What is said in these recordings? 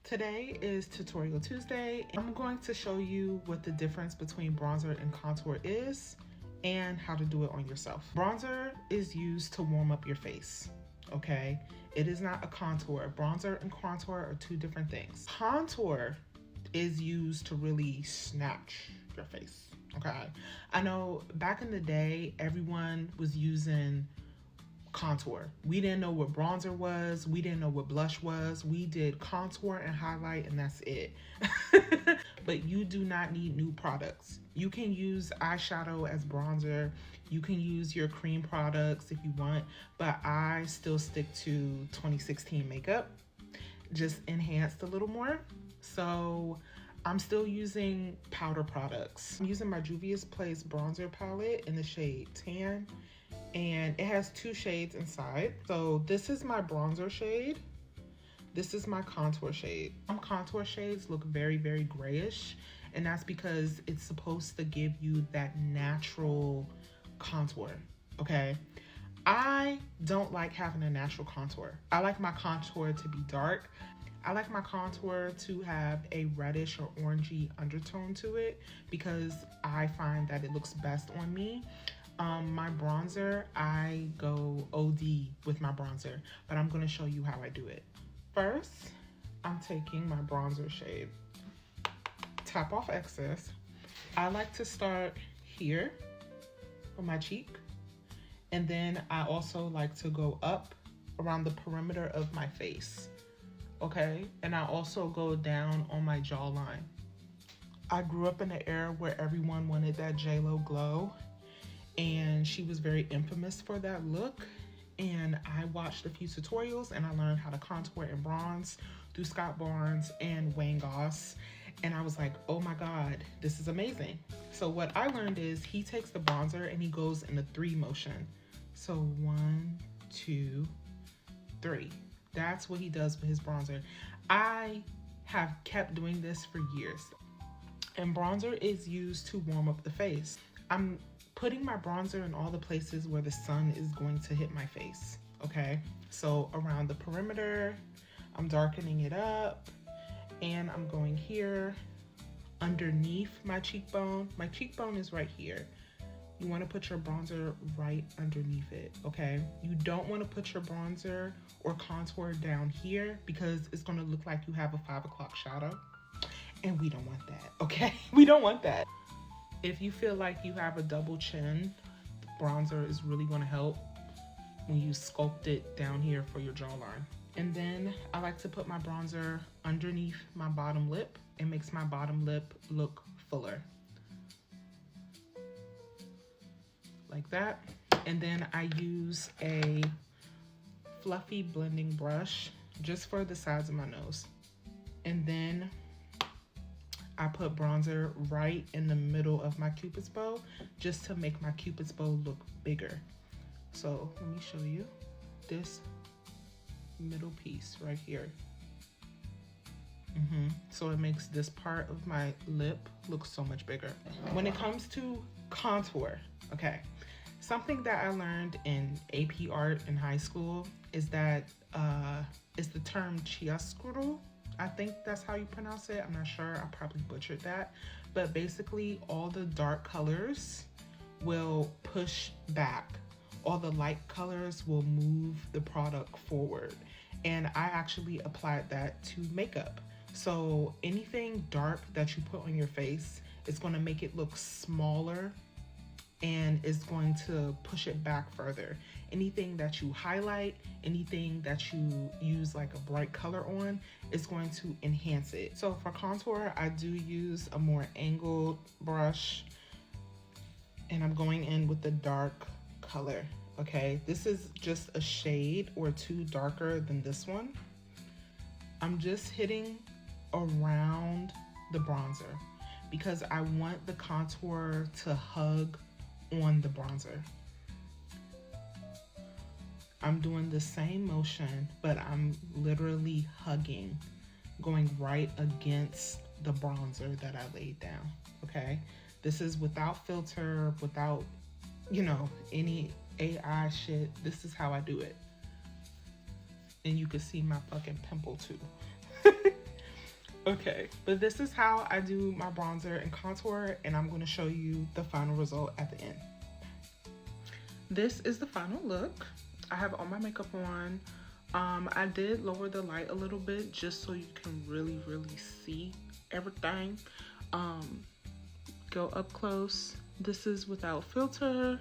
Today is Tutorial Tuesday. I'm going to show you what the difference between bronzer and contour is and how to do it on yourself. Bronzer is used to warm up your face, okay? It is not a contour. Bronzer and contour are two different things. Contour is used to really snatch your face, okay? I know back in the day, everyone was using contour. We didn't know what bronzer was. We didn't know what blush was. We did contour and highlight and that's it. But you do not need new products. You can use eyeshadow as bronzer. You can use your cream products if you want, but I still stick to 2016 makeup, just enhanced a little more. So I'm still using powder products. I'm using my Juvia's Place bronzer palette in the shade Tan, and it has two shades inside. So this is my bronzer shade. This is my contour shade. Some contour shades look very, very grayish, and that's because it's supposed to give you that natural contour, okay? I don't like having a natural contour. I like my contour to be dark. I like my contour to have a reddish or orangey undertone to it because I find that it looks best on me. My bronzer, I go OD with my bronzer, but I'm gonna show you how I do it. First, I'm taking my bronzer shade, tap off excess. I like to start here on my cheek, and then I also like to go up around the perimeter of my face, okay? And I also go down on my jawline. I grew up in an era where everyone wanted that J.Lo glow, and she was very infamous for that look. And I watched a few tutorials and I learned how to contour and bronze through Scott Barnes and Wayne Goss. And I was like, oh my God, this is amazing. So what I learned is he takes the bronzer and he goes in a 3 motion. So 1, 2, 3. That's what he does with his bronzer. I have kept doing this for years. And bronzer is used to warm up the face. I'm putting my bronzer in all the places where the sun is going to hit my face, okay? So around the perimeter, I'm darkening it up, and I'm going here underneath my cheekbone. My cheekbone is right here. You want to put your bronzer right underneath it, okay? You don't want to put your bronzer or contour down here because it's going to look like you have a 5 o'clock shadow, and we don't want that, okay? We don't want that. If you feel like you have a double chin, bronzer is really going to help when you sculpt it down here for your jawline. And then I like to put my bronzer underneath my bottom lip. It makes my bottom lip look fuller. Like that. And then I use a fluffy blending brush just for the sides of my nose. And then I put bronzer right in the middle of my Cupid's bow just to make my Cupid's bow look bigger. So let me show you this middle piece right here. So it makes this part of my lip look so much bigger. When it comes to contour, okay, something that I learned in AP art in high school is that is the term chiaroscuro. I think that's how you pronounce it. I'm not sure. I probably butchered that. But basically, all the dark colors will push back. All the light colors will move the product forward. And I actually applied that to makeup. So anything dark that you put on your face is going to make it look smaller and is going to push it back further. Anything that you highlight, anything that you use like a bright color on, is going to enhance it. So for contour, I do use a more angled brush, and I'm going in with the dark color, okay? This is just a shade or 2 darker than this one. I'm just hitting around the bronzer because I want the contour to hug on the bronzer. I'm doing the same motion, but I'm literally hugging, going right against the bronzer that I laid down, okay? This is without filter, without, you know, any AI shit. This is how I do it. And you can see my fucking pimple too. Okay, but this is how I do my bronzer and contour, and I'm going to show you the final result at the end. This is the final look. I have all my makeup on. I did lower the light a little bit just so you can really see everything. Go up close. This is without filter.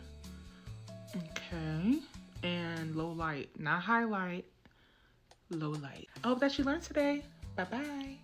Okay, and low light, not highlight, low light. I hope that you learned today. Bye bye.